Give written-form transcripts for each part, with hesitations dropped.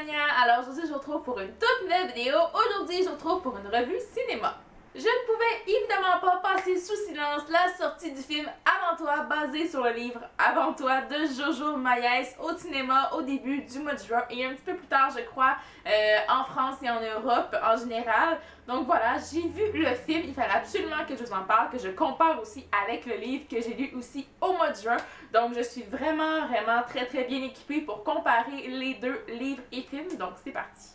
Tania. Alors aujourd'hui je vous retrouve pour une toute nouvelle vidéo. Aujourd'hui je vous retrouve pour une revue cinéma. Je ne pouvais évidemment pas passer sous silence la sortie du film Avant toi, basé sur le livre Avant toi de Jojo Moyes au cinéma au début du mois de juin et un petit peu plus tard je crois en France et en Europe en général. Donc voilà, j'ai vu le film, il fallait absolument que je vous en parle, que je compare aussi avec le livre que j'ai lu aussi au mois de juin. Donc je suis vraiment très bien équipée pour comparer les deux livres et films, donc c'est parti.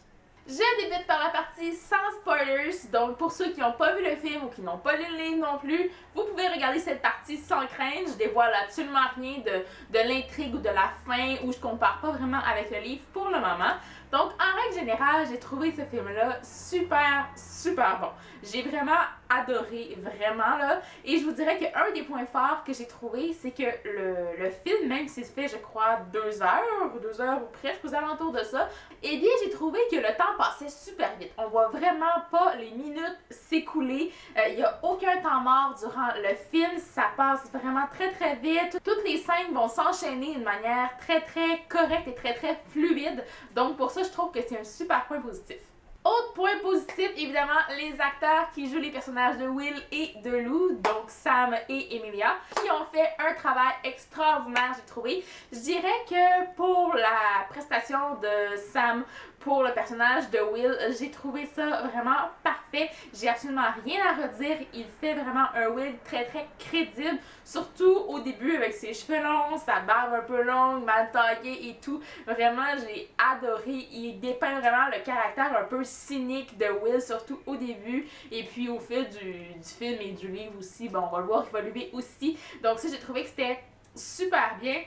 Je débute par la partie sans spoilers, donc pour ceux qui n'ont pas vu le film ou qui n'ont pas lu le livre non plus, vous pouvez regarder cette partie sans crainte. Je dévoile absolument rien de l'intrigue ou de la fin, ou je compare pas vraiment avec le livre pour le moment. Donc en règle générale, j'ai trouvé ce film-là super bon. J'ai vraiment adoré, vraiment là, et je vous dirais qu'un des points forts que j'ai trouvé, c'est que le film, même s'il fait je crois 2 heures ou presque aux alentours de ça, eh bien j'ai trouvé que le temps passait super vite. On voit vraiment pas les minutes s'écouler, il n'y a aucun temps mort durant le film, ça passe vraiment très vite. Toutes les scènes vont s'enchaîner d'une manière très correcte et très fluide, donc pour ça je trouve que c'est un super point positif. Autre point positif, évidemment, les acteurs qui jouent les personnages de Will et de Lou, donc Sam et Emilia, qui ont fait un travail extraordinaire, j'ai trouvé. Je dirais que pour la prestation de Sam pour le personnage de Will, j'ai trouvé ça vraiment parfait. J'ai absolument rien à redire. Il fait vraiment un Will très crédible, surtout au début avec ses cheveux longs, sa barbe un peu longue, mal taillée et tout. Vraiment, j'ai adoré. Il dépeint vraiment le caractère un peu cynique de Will, surtout au début. Et puis au fil du film et du livre aussi, bon, on va le voir évoluer aussi. Donc ça, j'ai trouvé que c'était super bien.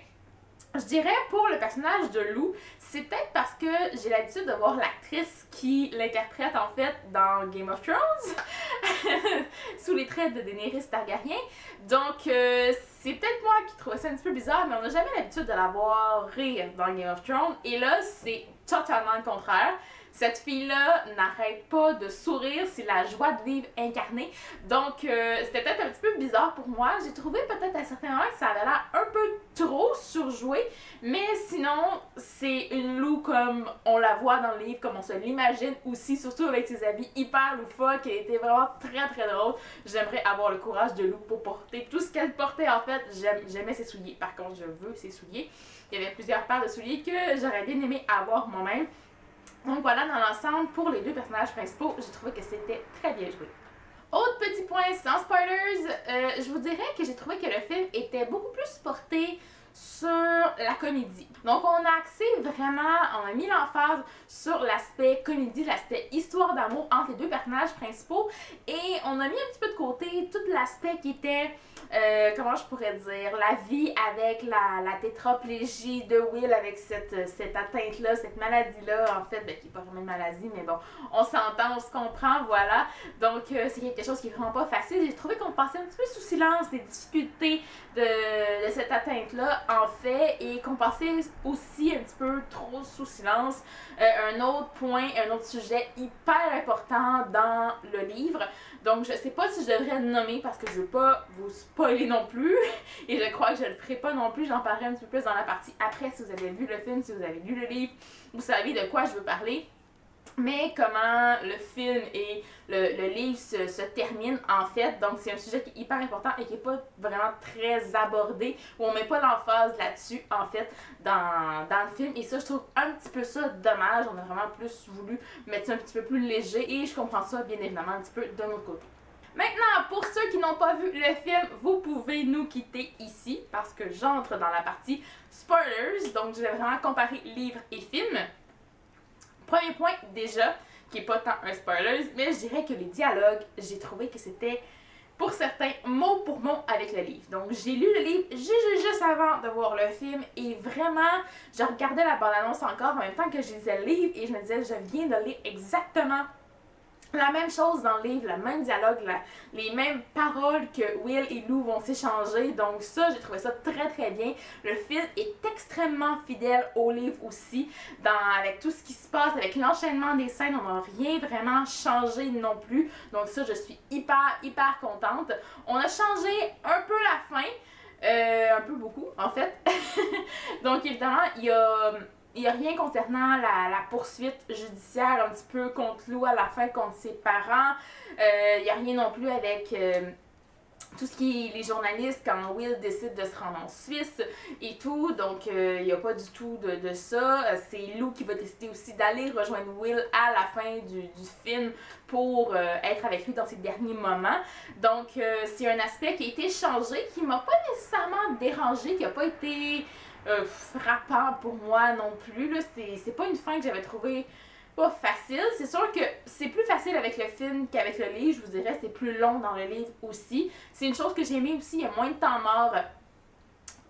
Je dirais pour le personnage de Lou, c'est peut-être parce que j'ai l'habitude de voir l'actrice qui l'interprète en fait dans Game of Thrones, sous les traits de Daenerys Targaryen. Donc c'est peut-être moi qui trouvais ça un petit peu bizarre, mais on n'a jamais l'habitude de la voir rire dans Game of Thrones. Et là, c'est totalement le contraire. Cette fille-là n'arrête pas de sourire, c'est la joie de vivre incarnée. Donc, c'était peut-être un petit peu bizarre pour moi. J'ai trouvé peut-être à certains moments que ça avait l'air un peu trop surjoué. Mais sinon, c'est une Lou comme on la voit dans le livre, comme on se l'imagine aussi, surtout avec ses habits hyper loufoques, qui était vraiment très drôle. J'aimerais avoir le courage de Lou pour porter tout ce qu'elle portait en fait. J'aimais ses souliers. Par contre, je veux ses souliers. Il y avait plusieurs paires de souliers que j'aurais bien aimé avoir moi-même. Donc voilà, dans l'ensemble, pour les deux personnages principaux, j'ai trouvé que c'était très bien joué. Autre petit point sans spoilers, je vous dirais que j'ai trouvé que le film était beaucoup plus porté sur la comédie. Donc on a axé vraiment, on a mis l'emphase sur l'aspect comédie, l'aspect histoire d'amour entre les deux personnages principaux et on a mis un petit peu de côté tout l'aspect qui était, comment je pourrais dire, la vie avec la tétraplégie de Will avec cette atteinte-là, cette maladie-là, en fait, qui n'est pas vraiment une maladie, mais bon, on s'entend, on se comprend, voilà. Donc c'est quelque chose qui est vraiment pas facile. J'ai trouvé qu'on passait un petit peu sous silence des difficultés de cette atteinte-là, en fait, et qu'on passait aussi un petit peu trop sous silence un autre point, un autre sujet hyper important dans le livre. Donc je sais pas si je devrais le nommer parce que je veux pas vous spoiler non plus et je crois que je le ferai pas non plus, j'en parlerai un petit peu plus dans la partie après si vous avez vu le film, si vous avez lu le livre, vous savez de quoi je veux parler. Mais comment le film et le livre se terminent en fait, donc c'est un sujet qui est hyper important et qui n'est pas vraiment très abordé, où on met pas l'emphase là-dessus en fait dans le film, et ça je trouve un petit peu ça dommage. On a vraiment plus voulu mettre ça un petit peu plus léger et je comprends ça bien évidemment un petit peu de notre côté. Maintenant, pour ceux qui n'ont pas vu le film, vous pouvez nous quitter ici parce que j'entre dans la partie spoilers, donc je vais vraiment comparer livre et film. Premier point, déjà, qui est pas tant un spoiler, mais je dirais que les dialogues, j'ai trouvé que c'était, pour certains, mot pour mot avec le livre. Donc, j'ai lu le livre juste avant de voir le film et vraiment, je regardais la bande-annonce encore en même temps que je lisais le livre et je me disais, je viens de lire exactement la même chose dans le livre, le même dialogue, les mêmes paroles que Will et Lou vont s'échanger. Donc ça, j'ai trouvé ça très bien. Le film est extrêmement fidèle au livre aussi, avec tout ce qui se passe, avec l'enchaînement des scènes, on n'a rien vraiment changé non plus. Donc ça, je suis hyper contente. On a changé un peu la fin, un peu beaucoup en fait. Donc évidemment, il il n'y a rien concernant la poursuite judiciaire un petit peu contre Lou à la fin, contre ses parents. Il n'y a rien non plus avec tout ce qui est les journalistes quand Will décide de se rendre en Suisse et tout. Donc, il n'y a pas du tout de ça. C'est Lou qui va décider aussi d'aller rejoindre Will à la fin du film pour être avec lui dans ses derniers moments. Donc, c'est un aspect qui a été changé, qui m'a pas nécessairement dérangé, qui a pas été frappant pour moi non plus. Là. C'est pas une fin que j'avais trouvée pas facile. C'est sûr que c'est plus facile avec le film qu'avec le livre. Je vous dirais, c'est plus long dans le livre aussi. C'est une chose que j'ai aimé aussi. Il y a moins de temps mort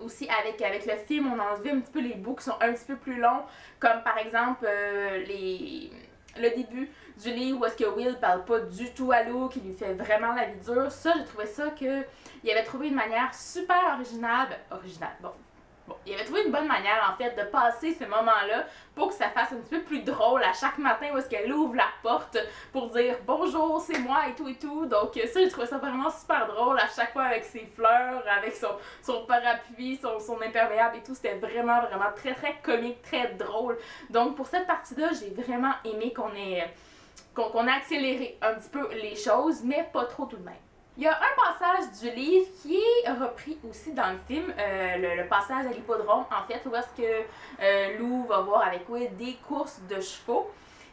aussi avec le film. On a enlevé un petit peu les bouts qui sont un petit peu plus longs. Comme par exemple le début du livre où est-ce que Will parle pas du tout à Lou, qui lui fait vraiment la vie dure. Ça, j'ai trouvé ça que il avait trouvé une manière super originale. Bon, il avait trouvé une bonne manière, en fait, de passer ce moment-là pour que ça fasse un petit peu plus drôle à chaque matin où est-ce qu'elle ouvre la porte pour dire « Bonjour, c'est moi » et tout et tout. Donc ça, j'ai trouvé ça vraiment super drôle à chaque fois avec ses fleurs, avec son parapluie, son imperméable et tout. C'était vraiment, vraiment très, très comique, très drôle. Donc pour cette partie-là, j'ai vraiment aimé qu'on ait accéléré un petit peu les choses, mais pas trop tout de même. Il y a un passage du livre qui est repris aussi dans le film, le passage à l'hippodrome, en fait, où est-ce que Lou va voir avec Will des courses de chevaux.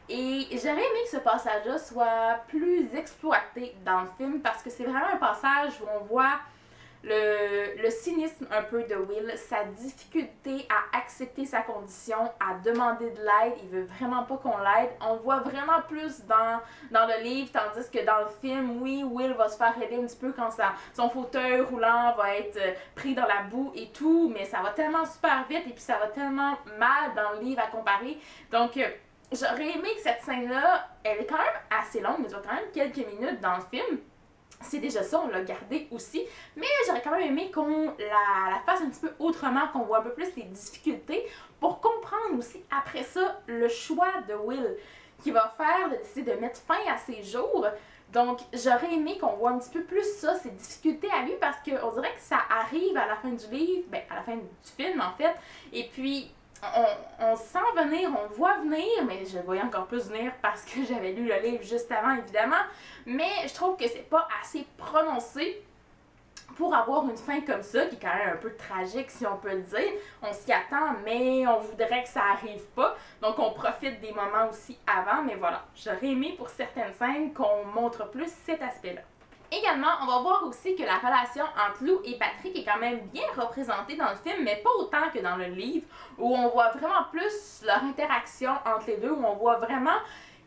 Et j'aurais aimé que ce passage-là soit plus exploité dans le film parce que c'est vraiment un passage où on voit le cynisme un peu de Will, sa difficulté à accepter sa condition, à demander de l'aide, il veut vraiment pas qu'on l'aide. On le voit vraiment plus dans le livre, tandis que dans le film, oui, Will va se faire aider un petit peu quand son fauteuil roulant va être pris dans la boue et tout, mais ça va tellement super vite et puis ça va tellement mal dans le livre à comparer. Donc, j'aurais aimé que cette scène-là, elle est quand même assez longue, elle dure quand même quelques minutes dans le film. C'est déjà ça, on l'a gardé aussi, mais j'aurais quand même aimé qu'on la fasse un petit peu autrement, qu'on voit un peu plus les difficultés pour comprendre aussi après ça le choix de Will qui va faire de décider de mettre fin à ses jours. Donc j'aurais aimé qu'on voit un petit peu plus ça, ses difficultés à lui, parce qu'on dirait que ça arrive à la fin du livre, à la fin du film en fait, et puis on sent venir, on voit venir, mais je le voyais encore plus venir parce que j'avais lu le livre juste avant, évidemment. Mais je trouve que c'est pas assez prononcé pour avoir une fin comme ça, qui est quand même un peu tragique, si on peut le dire. On s'y attend, mais on voudrait que ça arrive pas. Donc on profite des moments aussi avant, mais voilà. J'aurais aimé pour certaines scènes qu'on montre plus cet aspect-là. Également, on va voir aussi que la relation entre Lou et Patrick est quand même bien représentée dans le film, mais pas autant que dans le livre, où on voit vraiment plus leur interaction entre les deux, où on voit vraiment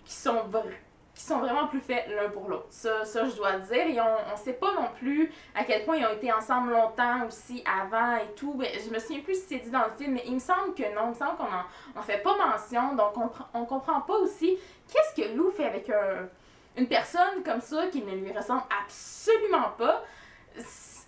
qu'ils sont vraiment plus faits l'un pour l'autre. Ça, je dois le dire. Et on sait pas non plus à quel point ils ont été ensemble longtemps aussi avant et tout. Mais je me souviens plus si c'est dit dans le film, mais il me semble que non. Il me semble qu'on en fait pas mention. Donc on comprend pas aussi qu'est-ce que Lou fait avec une personne comme ça qui ne lui ressemble absolument pas.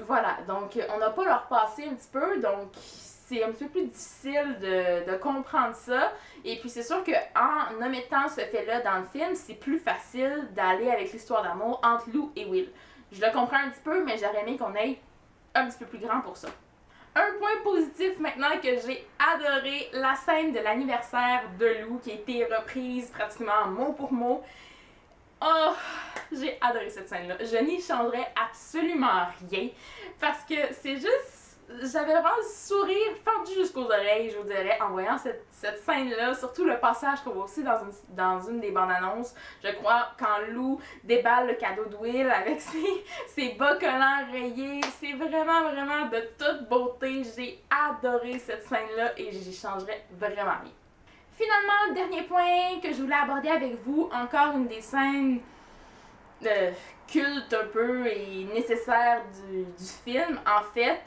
Voilà, donc on n'a pas leur passé un petit peu, donc c'est un petit peu plus difficile de comprendre ça. Et puis c'est sûr qu'en omettant ce fait-là dans le film, c'est plus facile d'aller avec l'histoire d'amour entre Lou et Will. Je le comprends un petit peu, mais j'aurais aimé qu'on aille un petit peu plus grand pour ça. Un point positif maintenant que j'ai adoré, la scène de l'anniversaire de Lou qui a été reprise pratiquement mot pour mot. Oh, j'ai adoré cette scène-là. Je n'y changerais absolument rien parce que c'est juste... J'avais vraiment le sourire fendu jusqu'aux oreilles, je vous dirais, en voyant cette scène-là. Surtout le passage qu'on voit aussi dans une des bandes annonces. Je crois quand Lou déballe le cadeau de Will avec ses bas collants rayés. C'est vraiment, vraiment de toute beauté. J'ai adoré cette scène-là et j'y changerais vraiment rien. Finalement, le dernier point que je voulais aborder avec vous, encore une des scènes culte un peu et nécessaire du film, en fait,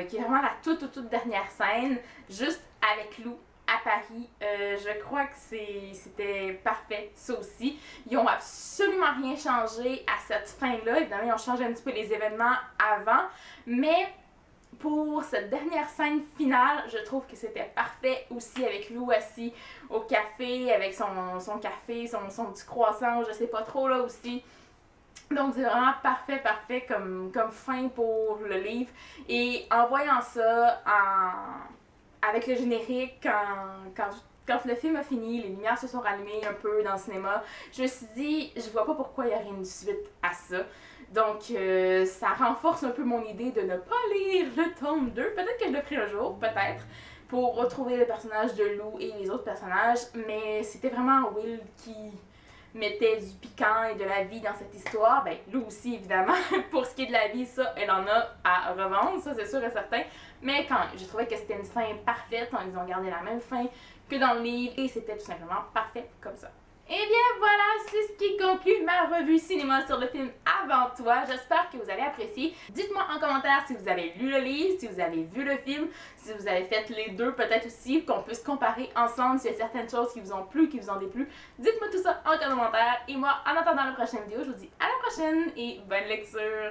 qui est vraiment la toute dernière scène, juste avec Lou à Paris. Je crois que c'était parfait, ça aussi. Ils ont absolument rien changé à cette fin-là. Évidemment, ils ont changé un petit peu les événements avant, mais pour cette dernière scène finale, je trouve que c'était parfait aussi avec Lou assis au café, avec son café, son petit croissant, je sais pas trop là aussi. Donc c'est vraiment parfait comme fin pour le livre. Et en voyant ça avec le générique, quand le film a fini, les lumières se sont rallumées un peu dans le cinéma, je me suis dit, je vois pas pourquoi il y aurait une suite à ça. Donc, ça renforce un peu mon idée de ne pas lire le tome 2. Peut-être que je le ferai un jour, peut-être, pour retrouver le personnage de Lou et les autres personnages, mais c'était vraiment Will qui mettait du piquant et de la vie dans cette histoire. Ben, Lou aussi, évidemment. Pour ce qui est de la vie, ça, elle en a à revendre, ça, c'est sûr et certain. Mais quand même, je trouvais que c'était une fin parfaite. Ils ont gardé la même fin que dans le livre et c'était tout simplement parfait comme ça. Et bien voilà, c'est ce qui conclut ma revue cinéma sur le film Avant toi. J'espère que vous avez apprécié. Dites-moi en commentaire si vous avez lu le livre, si vous avez vu le film, si vous avez fait les deux peut-être aussi, qu'on puisse comparer ensemble s'il y a certaines choses qui vous ont plu, qui vous ont déplu. Dites-moi tout ça en commentaire. Et moi, en attendant la prochaine vidéo, je vous dis à la prochaine et bonne lecture!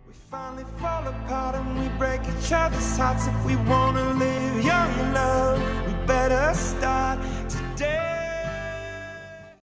We finally fall apart and we break each other's hearts if we wanna live.